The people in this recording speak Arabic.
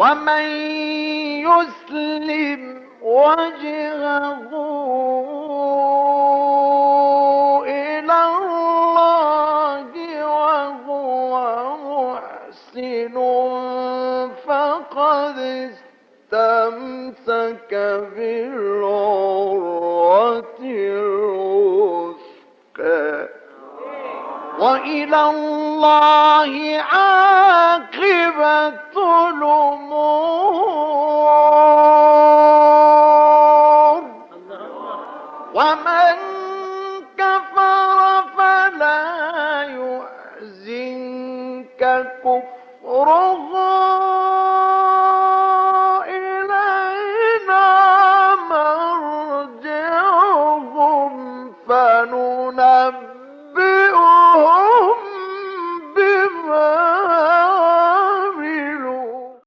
ومن يسلم وجهه إلى الله وهو محسن فقد استمسك بالعروة الوثقى وإلى الله عاقبة الأمور وما